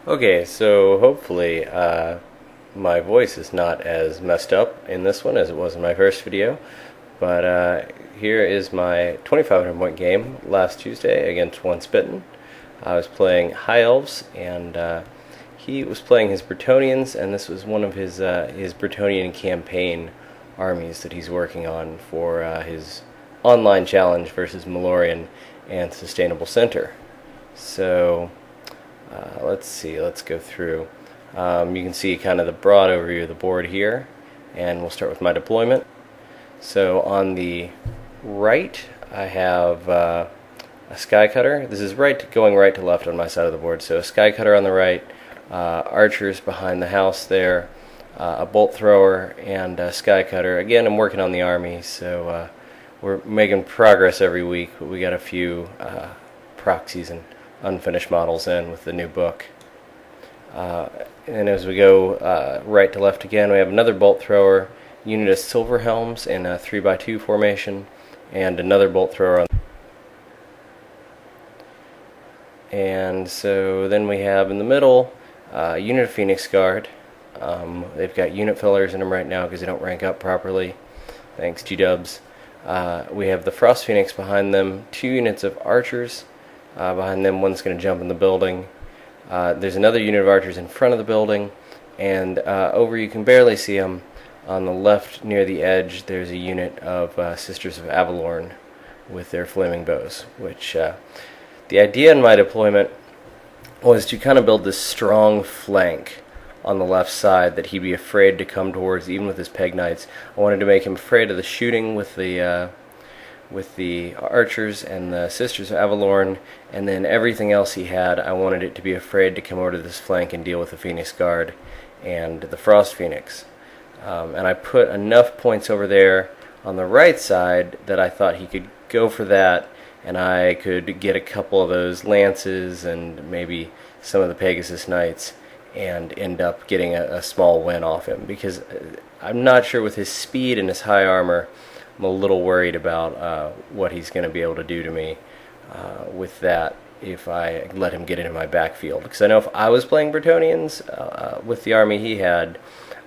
Okay, so hopefully my voice is not as messed up in this one as it was in my first video, but here is my 2,500 point game last Tuesday against Once Bitten. I was playing High Elves, and he was playing his Bretonnians, and this was one of his Bretonnian campaign armies that he's working on for his online challenge versus Malorian and Sustainable Center. So let's see, let's go through. You can see kind of the broad overview of the board here, and we'll start with my deployment. So on the right, I have a Sky Cutter. This is going right to left on my side of the board. So a Sky Cutter on the right, archers behind the house there, a Bolt Thrower, and a Sky Cutter. Again, I'm working on the army, so we're making progress every week, but we got a few proxies and unfinished models in with the new book. And as we go right to left again, we have another Bolt Thrower, unit of Silver Helms in a 3x2 formation, and another Bolt Thrower on. And so then we have in the middle unit of Phoenix Guard. They've got unit fillers in them right now because they don't rank up properly. Thanks, G-dubs. We have the Frost Phoenix behind them, 2 units of archers behind them. One's going to jump in the building. There's another unit of archers in front of the building, and over, you can barely see them, on the left near the edge there's a unit of Sisters of Avalorn with their flaming bows, which the idea in my deployment was to kind of build this strong flank on the left side that he'd be afraid to come towards, even with his peg knights. I wanted to make him afraid of the shooting with the archers and the Sisters of Avalorn, and then everything else he had, I wanted it to be afraid to come over to this flank and deal with the Phoenix Guard and the Frost Phoenix. And I put enough points over there on the right side that I thought he could go for that, and I could get a couple of those lances and maybe some of the Pegasus Knights and end up getting a small win off him, because I'm not sure with his speed and his high armor. I'm a little worried about what he's going to be able to do to me with that if I let him get into my backfield. Because I know if I was playing Bretonnians with the army he had,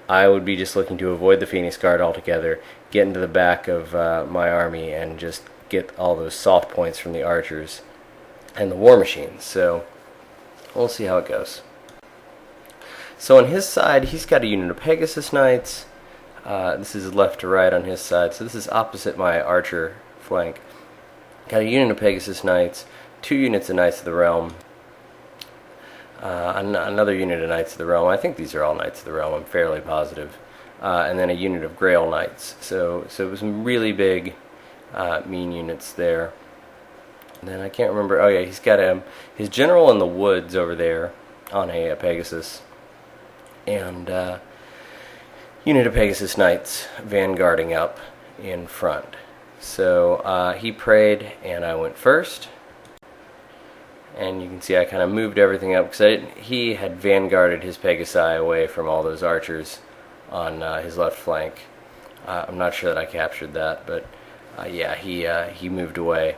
I would be just looking to avoid the Phoenix Guard altogether, get into the back of my army, and just get all those soft points from the archers and the war machines. So we'll see how it goes. So on his side, he's got a unit of Pegasus Knights. This is left to right on his side, so this is opposite my archer flank. Got a unit of Pegasus Knights, 2 units of Knights of the Realm, another unit of Knights of the Realm. I think these are all Knights of the Realm, I'm fairly positive. And then a unit of Grail Knights. So it was some really big, mean units there. And then I can't remember, oh yeah, he's got his general in the woods over there on a Pegasus. And unit of Pegasus Knights vanguarding up in front. So he prayed and I went first, and you can see I kind of moved everything up because he had vanguarded his Pegasi away from all those archers on his left flank. I'm not sure that I captured that, but yeah, he moved away,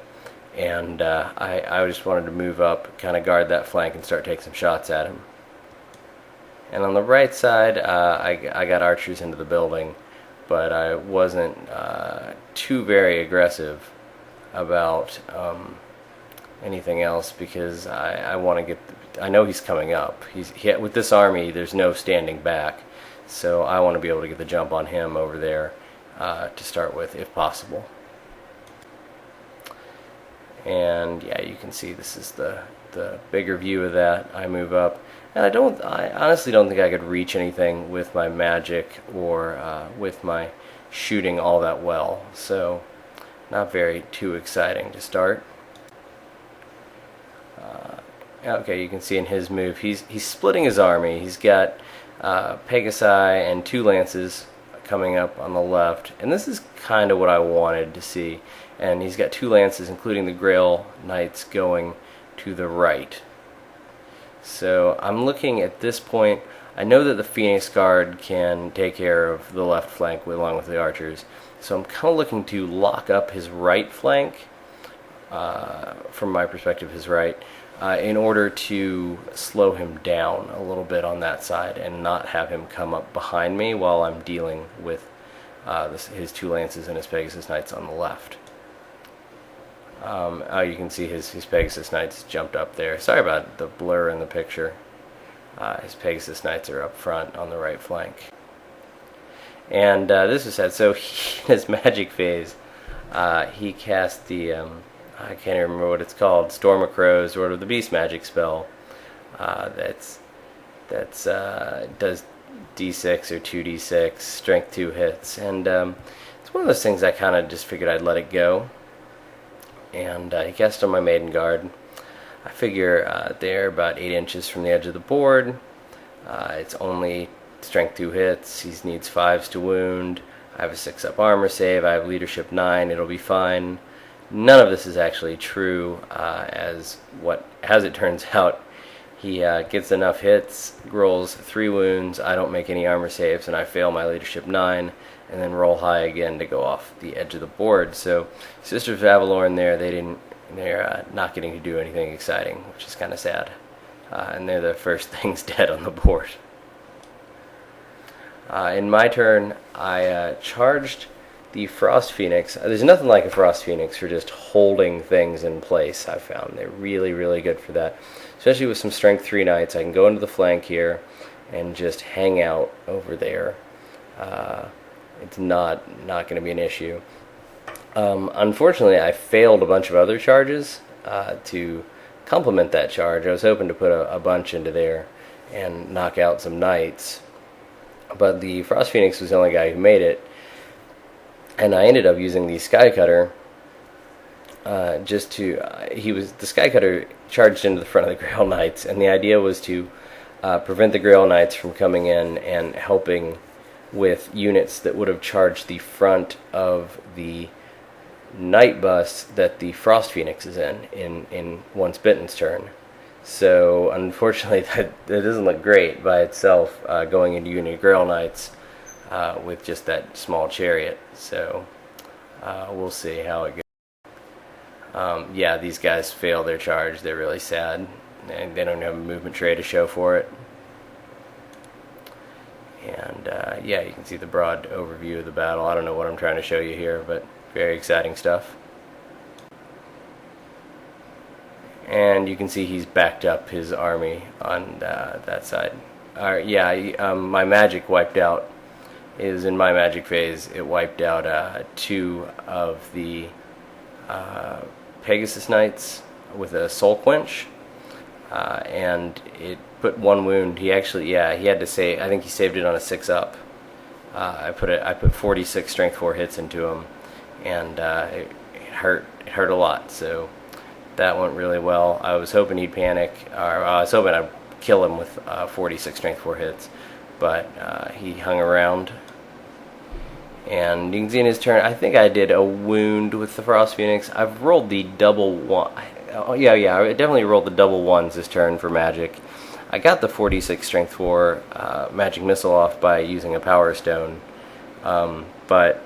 and I just wanted to move up, kind of guard that flank and start taking some shots at him. And on the right side, I got archers into the building, but I wasn't too very aggressive about anything else because I want to get. I know he's coming up. With this army, there's no standing back, so I want to be able to get the jump on him over there to start with, if possible. And yeah, you can see this is the bigger view of that. I move up. And I honestly don't think I could reach anything with my magic or with my shooting all that well. So, not very too exciting to start. Okay, you can see in his move, he's splitting his army. He's got Pegasi and 2 lances coming up on the left, and this is kind of what I wanted to see. And he's got 2 lances, including the Grail Knights, going to the right. So I'm looking at this point. I know that the Phoenix Guard can take care of the left flank along with the archers, so I'm kind of looking to lock up his right flank from my perspective, his right, in order to slow him down a little bit on that side and not have him come up behind me while I'm dealing with his 2 lances and his Pegasus Knights on the left. You can see his Pegasus Knights jumped up there. Sorry about the blur in the picture. His Pegasus Knights are up front on the right flank. And this is sad. So in his magic phase, he cast the, I can't even remember what it's called, Storm of Crows, or the Beast magic spell. That's does D6 or 2D6, strength 2 hits. And it's one of those things I kind of just figured I'd let it go. And he cast on my Maiden Guard. I figure they're about 8 inches from the edge of the board. It's only strength 2 hits. He needs 5s to wound. I have a 6-up armor save. I have leadership 9. It'll be fine. None of this is actually true, as it turns out, he gets enough hits, rolls 3 wounds. I don't make any armor saves, and I fail my leadership 9, and then roll high again to go off the edge of the board. So Sisters of Avalorn there, they're not getting to do anything exciting, which is kind of sad. And they're the first things dead on the board. In my turn, I charged the Frost Phoenix. There's nothing like a Frost Phoenix for just holding things in place, I've found. They're really, really good for that. Especially with some Strength 3 Knights. I can go into the flank here and just hang out over there. It's not going to be an issue. Unfortunately, I failed a bunch of other charges to complement that charge. I was hoping to put a bunch into there and knock out some Knights. But the Frost Phoenix was the only guy who made it. And I ended up using the Skycutter the Skycutter charged into the front of the Grail Knights, and the idea was to prevent the Grail Knights from coming in and helping with units that would have charged the front of the Knight bus that the Frost Phoenix is in Once Bitten's turn. So unfortunately that doesn't look great by itself, going into unit Grail Knights with just that small chariot. So we'll see how it goes. Yeah, these guys fail their charge. They're really sad, and they don't have a movement tray to show for it. And yeah, you can see the broad overview of the battle. I don't know what I'm trying to show you here, but very exciting stuff. And you can see he's backed up his army on that side. Yeah, my magic wiped out. Is in my magic phase, it wiped out 2 of the Pegasus Knights with a Soul Quench, and it put 1 wound. He actually, he had to save. I think he saved it on a 6-up. I put 46 strength 4 hits into him, and it hurt. It hurt a lot. So that went really well. I was hoping he'd panic, or I was hoping I'd kill him with 46 strength 4 hits, but he hung around. And you can see in his turn, I think I did a wound with the Frost Phoenix. I've rolled the double one. Oh, yeah, I definitely rolled the double 1s this turn for magic. I got the 46 strength 4 magic missile off by using a Power Stone. But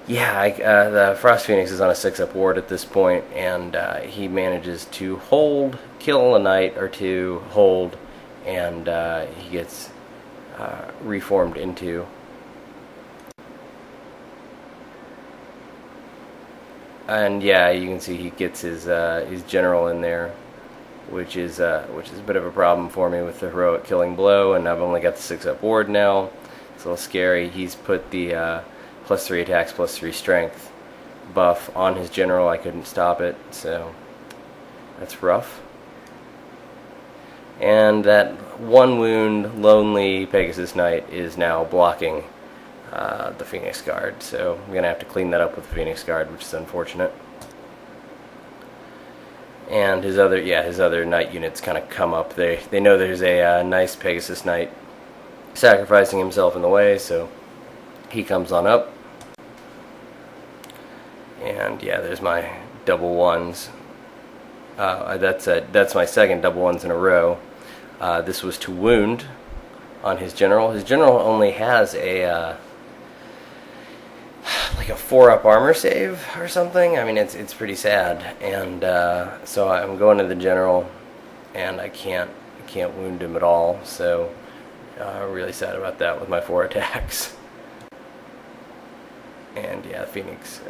yeah, the Frost Phoenix is on a 6-up ward at this point, and he manages to hold, kill a knight or 2, hold, and he gets reformed into. And yeah, you can see he gets his general in there, which is a bit of a problem for me with the heroic killing blow. And I've only got the 6-up ward now. It's a little scary. He's put the +3 attacks, +3 strength buff on his general. I couldn't stop it, so that's rough. And that 1 wound lonely Pegasus Knight is now blocking the Phoenix Guard, so I'm gonna have to clean that up with the Phoenix Guard, which is unfortunate. And his other knight units kind of come up. They know there's a nice Pegasus Knight sacrificing himself in the way, so he comes on up. And yeah, there's my double 1s. That's my second double 1s in a row. This was to wound on his general. His general only has a 4-up armor save or something. I mean, it's pretty sad. And so I'm going to the general, and I can't wound him at all. So really sad about that with my 4 attacks. And yeah, Phoenix.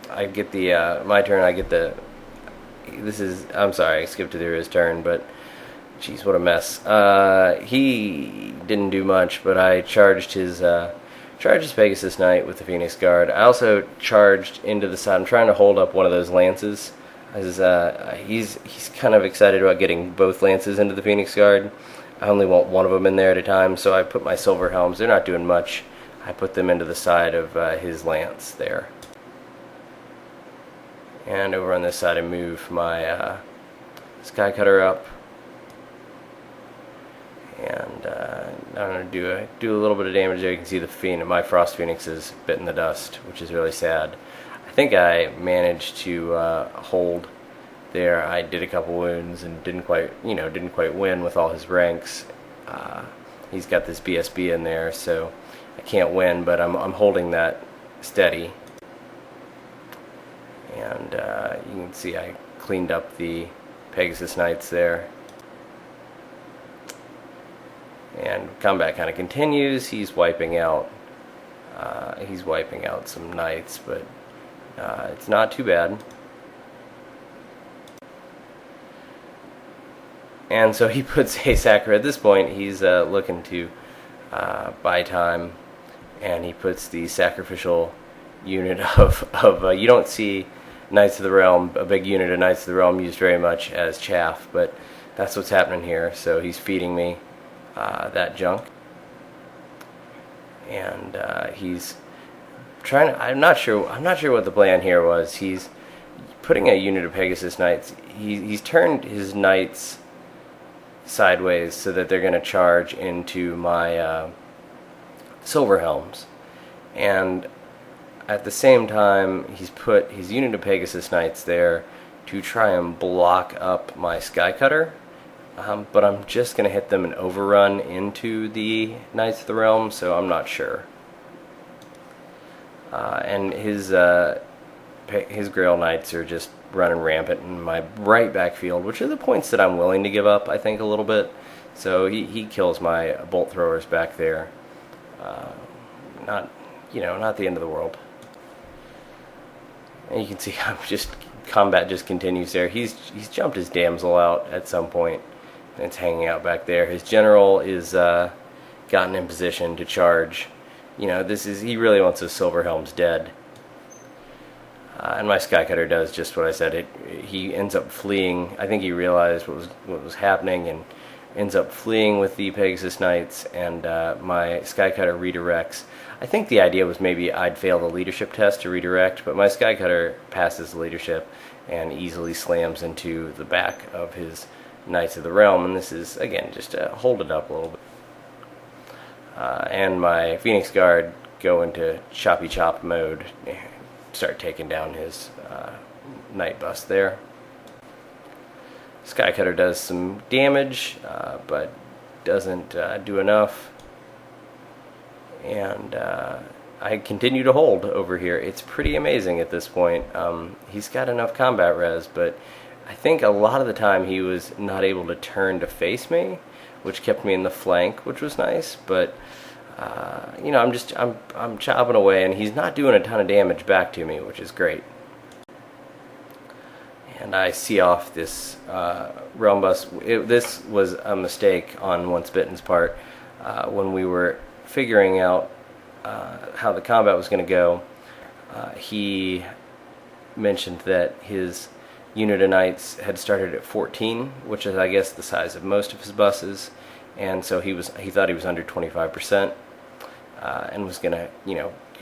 I get the my turn. I get the. This is. I'm sorry, I skipped to his turn, but jeez, what a mess. He didn't do much, but I charged his Pegasus Knight with the Phoenix Guard. I also charged into the side. I'm trying to hold up one of those lances. As he's kind of excited about getting both lances into the Phoenix Guard. I only want one of them in there at a time, so I put my silver helms. They're not doing much. I put them into the side of his lance there. And over on this side, I move my Sky Cutter up. And I'm going to do a little bit of damage there. You can see my Frost Phoenix is bitten the dust, which is really sad. I think I managed to hold there. I did a couple wounds and didn't quite win with all his ranks. He's got this BSB in there, so I can't win, but I'm holding that steady. And you can see I cleaned up the Pegasus Knights there. And combat kind of continues. He's wiping out some knights, but it's not too bad. And so he puts a sacker at this point. He's looking to buy time, and he puts the sacrificial unit of you don't see Knights of the Realm, a big unit of Knights of the Realm used very much as chaff, but that's what's happening here. So he's feeding me that junk, and he's trying to. I'm not sure what the plan here was. He's putting a unit of Pegasus Knights. He's turned his knights sideways so that they're going to charge into my silver helms, and at the same time he's put his unit of Pegasus Knights there to try and block up my Sky Cutter. But I'm just going to hit them and overrun into the Knights of the Realm, so I'm not sure. And his Grail Knights are just running rampant in my right backfield, which are the points that I'm willing to give up, I think, a little bit. So he kills my bolt throwers back there. Not the end of the world. And you can see combat just continues there. He's jumped his damsel out at some point. It's hanging out back there. His general is gotten in position to charge. He really wants his silver helms dead. And my Sky Cutter does just what I said. He ends up fleeing. I think he realized what was happening and ends up fleeing with the Pegasus Knights, and my Sky Cutter redirects. I think the idea was maybe I'd fail the leadership test to redirect, but my Sky Cutter passes the leadership and easily slams into the back of his Knights of the Realm, and this is, again, just to hold it up a little bit. And my Phoenix Guard go into choppy chop mode, start taking down his Knight bust there. Sky Cutter does some damage, but doesn't do enough. And I continue to hold over here. It's pretty amazing at this point. He's got enough combat res, but I think a lot of the time he was not able to turn to face me, which kept me in the flank, which was nice. But I'm chopping away, and he's not doing a ton of damage back to me, which is great. And I see off this realm bust. This was a mistake on Once Bitten's part when we were figuring out how the combat was going to go. He mentioned that his unit of knights had started at 14, which is, I guess, the size of most of his buses, and so he thought he was under 25%, and was going to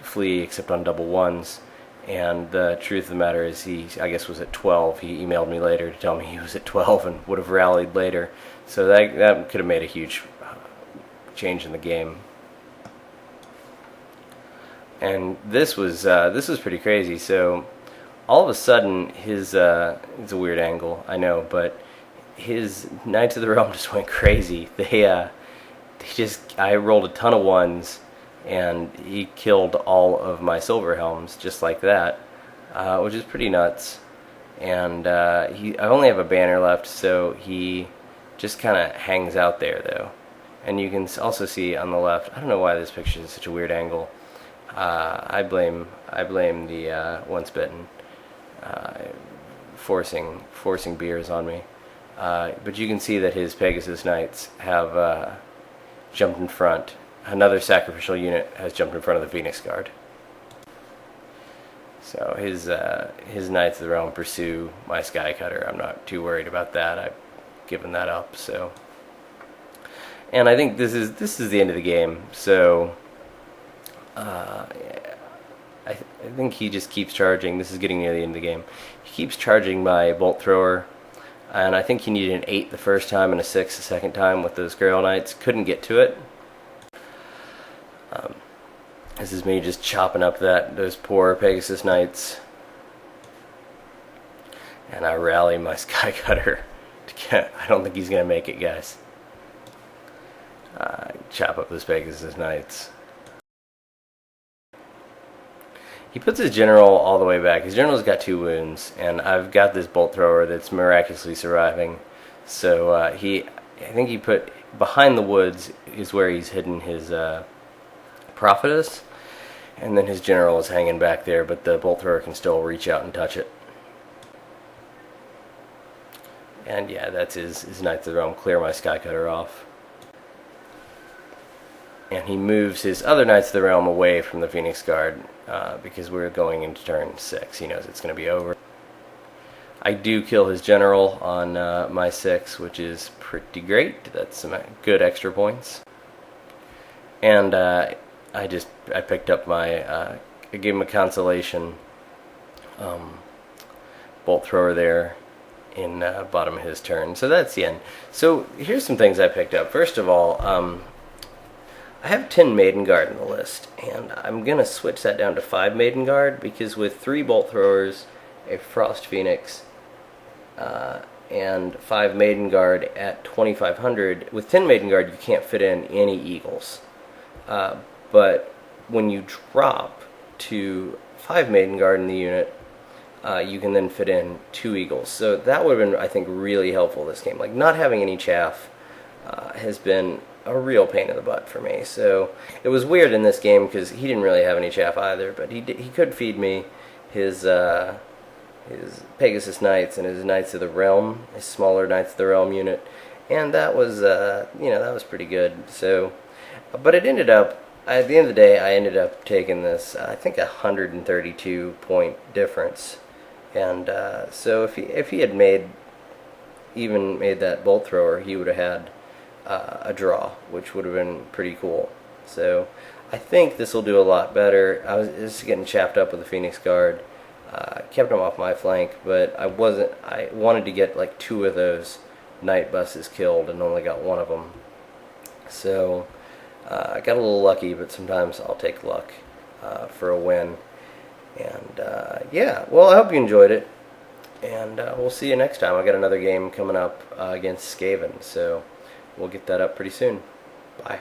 flee except on double ones. And the truth of the matter is he, I guess, was at 12. He emailed me later to tell me he was at 12 and would have rallied later. So that could have made a huge change in the game. And this was pretty crazy. So all of a sudden, it's a weird angle, I know, but his Knights of the Realm just went crazy. I rolled a ton of ones, and he killed all of my silver helms just like that, which is pretty nuts. And I only have a banner left, so he just kind of hangs out there though. And you can also see on the left, I don't know why this picture is such a weird angle. I blame the Once Bitten forcing beers on me. But you can see that his Pegasus Knights have jumped in front. Another sacrificial unit has jumped in front of the Phoenix Guard. So his Knights of the Realm pursue my Skycutter. I'm not too worried about that. I've given that up. So, and I think this is the end of the game. So I think he just keeps charging. This is getting near the end of the game. He keeps charging my Bolt Thrower, and I think he needed an 8 the first time and a 6 the second time with those Grail Knights. Couldn't get to it. This is me just chopping up those poor Pegasus Knights. And I rally my Skycutter. I don't think he's going to make it, guys. Chop up those Pegasus Knights. He puts his general all the way back. His general's got 2 wounds, and I've got this Bolt Thrower that's miraculously surviving. So I think he put behind the woods is where he's hidden his Prophetess, and then his general is hanging back there, but the Bolt Thrower can still reach out and touch it. And yeah, that's his Knights of the Realm. Clear my Skycutter off. And he moves his other Knights of the Realm away from the Phoenix Guard because we're going into turn 6. He knows it's going to be over. I do kill his general on my 6, which is pretty great. That's some good extra points. And I picked up my, I gave him a consolation Bolt Thrower there in bottom of his turn. So that's the end. So here's some things I picked up. First of all, I have 10 Maiden Guard in the list, and I'm going to switch that down to 5 Maiden Guard, because with 3 Bolt Throwers, a Frost Phoenix, and 5 Maiden Guard at 2,500, with 10 Maiden Guard you can't fit in any Eagles. But when you drop to 5 Maiden Guard in the unit, you can then fit in 2 Eagles. So that would have been, I think, really helpful this game. Like, not having any chaff has been a real pain in the butt for me. So it was weird in this game because he didn't really have any chaff either, but he could feed me his Pegasus Knights and his Knights of the Realm, his smaller Knights of the Realm unit, and that was that was pretty good. So, but it ended up, at the end of the day, I ended up taking this, I think, 132 point difference. And so if he had made that Bolt Thrower, he would have had a draw, which would have been pretty cool. So I think this will do a lot better. I was just getting chapped up with the Phoenix Guard. Kept him off my flank, but I wanted to get like 2 of those Knight buses killed and only got 1 of them. So I got a little lucky, but sometimes I'll take luck for a win. And yeah, well, I hope you enjoyed it, and we'll see you next time. I got another game coming up against Skaven, so we'll get that up pretty soon. Bye.